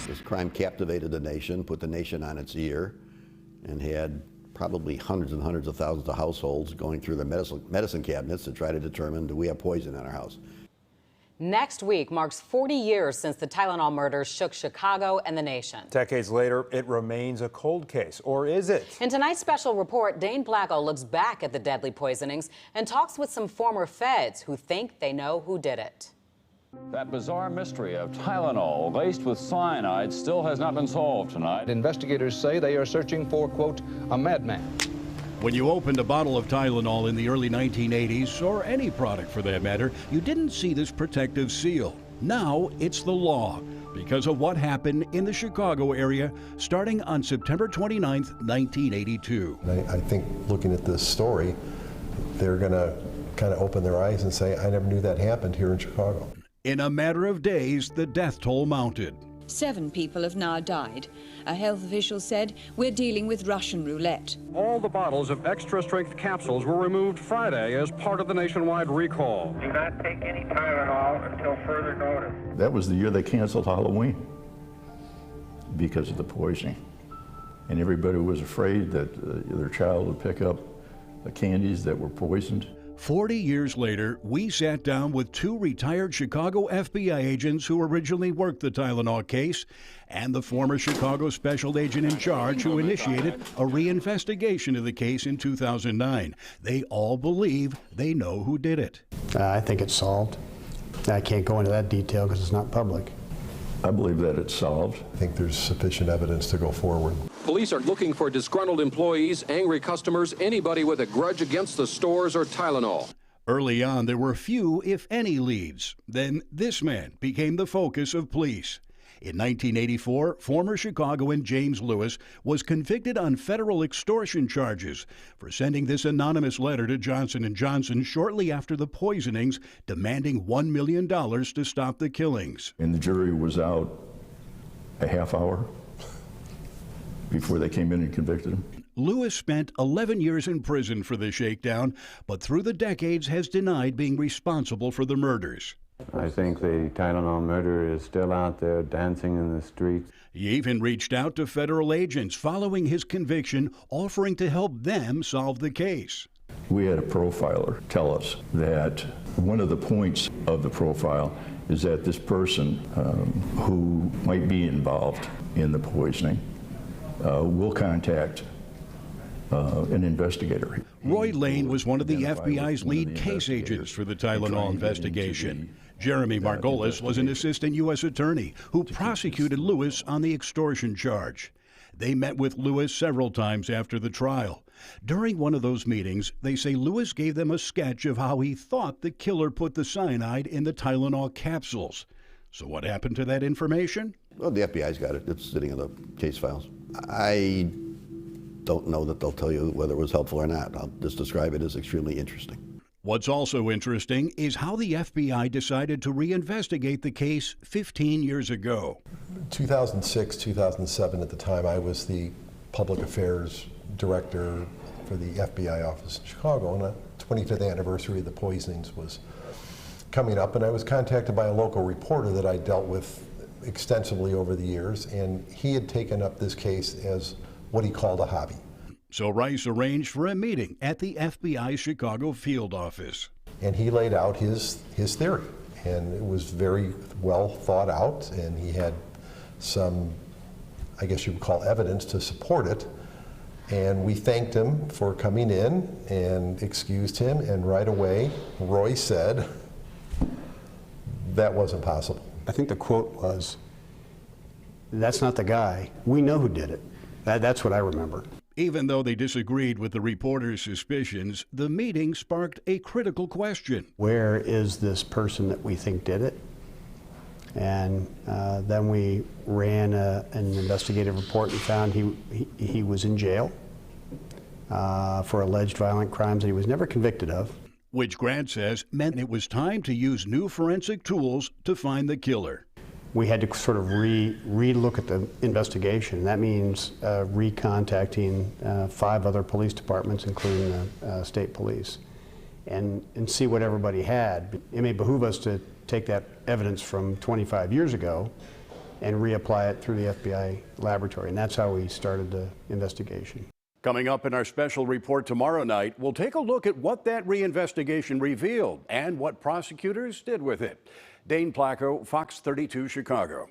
This crime captivated the nation, put the nation on its ear, and had probably hundreds and hundreds of thousands of households going through their medicine cabinets to try to determine, do we have poison in our house? Next week marks 40 years since the Tylenol murders shook Chicago and the nation. Decades later, it remains a cold case, or is it? In tonight's special report, Dane Placco looks back at the deadly poisonings and talks with some former feds who think they know who did it. That bizarre mystery of Tylenol laced with cyanide still has not been solved tonight. Investigators say they are searching for, quote, a madman. When you opened a bottle of Tylenol in the early 1980s, or any product for that matter, you didn't see this protective seal. Now it's the law because of what happened in the Chicago area starting on September 29th, 1982. I think looking at this story, they're going to kind of open their eyes and say, I never knew that happened here in Chicago. In a matter of days, the death toll mounted. 7 people have now died. A health official said, we're dealing with Russian roulette. All the bottles of extra-strength capsules were removed Friday as part of the nationwide recall. Do not take any Tylenol until further notice. That was the year they canceled Halloween because of the poisoning. And everybody was afraid that their child would pick up the candies that were poisoned. 40 years later, we sat down with 2 retired Chicago FBI agents who originally worked the Tylenol case and the former Chicago special agent in charge who initiated a reinvestigation of the case in 2009. They all believe they know who did it. I think it's solved. I can't go into that detail because it's not public. I believe that it's solved. I think there's sufficient evidence to go forward. Police are looking for disgruntled employees, angry customers, anybody with a grudge against the stores or Tylenol. Early on, there were few, if any, leads. Then this man became the focus of police. In 1984, former Chicagoan James Lewis was convicted on federal extortion charges for sending this anonymous letter to Johnson & Johnson shortly after the poisonings, demanding $1 million to stop the killings. And the jury was out a half hour before they came in and convicted him. Lewis spent 11 years in prison for the shakedown, but through the decades has denied being responsible for the murders. I think the Tylenol murderer is still out there dancing in the streets. He even reached out to federal agents following his conviction, offering to help them solve the case. We had a profiler tell us that one of the points of the profile is that this person who might be involved in the poisoning will contact an investigator. Roy Lane was one of the FBI's lead case agents for the Tylenol investigation. Jeremy Margolis was an assistant U.S. attorney who prosecuted Lewis on the extortion charge. They met with Lewis several times after the trial. During one of those meetings, they say Lewis gave them a sketch of how he thought the killer put the cyanide in the Tylenol capsules. So what happened to that information? Well, the FBI's got it. It's sitting in the case files. I don't know that they'll tell you whether it was helpful or not. I'll just describe it as extremely interesting. What's also interesting is how the FBI decided to reinvestigate the case 15 years ago. 2006, 2007, at the time, I was the public affairs director for the FBI office in Chicago, and the 25th anniversary of the poisonings was coming up, and I was contacted by a local reporter that I dealt with extensively over the years, and he had taken up this case as what he called a hobby. So Rice arranged for a meeting at the FBI Chicago field office. And he laid out his theory, and it was very well thought out, and he had some, I guess you would call, evidence to support it. And we thanked him for coming in and excused him, and right away Roy said that wasn't possible. I think the quote was, "That's not the guy. We know who did it." That's what I remember. Even though they disagreed with the reporter's suspicions, the meeting sparked a critical question. Where is this person that we think did it? And then we ran an investigative report and found he was in jail for alleged violent crimes that he was never convicted of. Which Grant says meant it was time to use new forensic tools to find the killer. We had to sort of re-look at the investigation. That means recontacting 5 other police departments, including the state police, and see what everybody had. It may behoove us to take that evidence from 25 years ago and reapply it through the FBI laboratory. And that's how we started the investigation. Coming up in our special report tomorrow night, we'll take a look at what that reinvestigation revealed and what prosecutors did with it. Dane Placco, Fox 32 Chicago.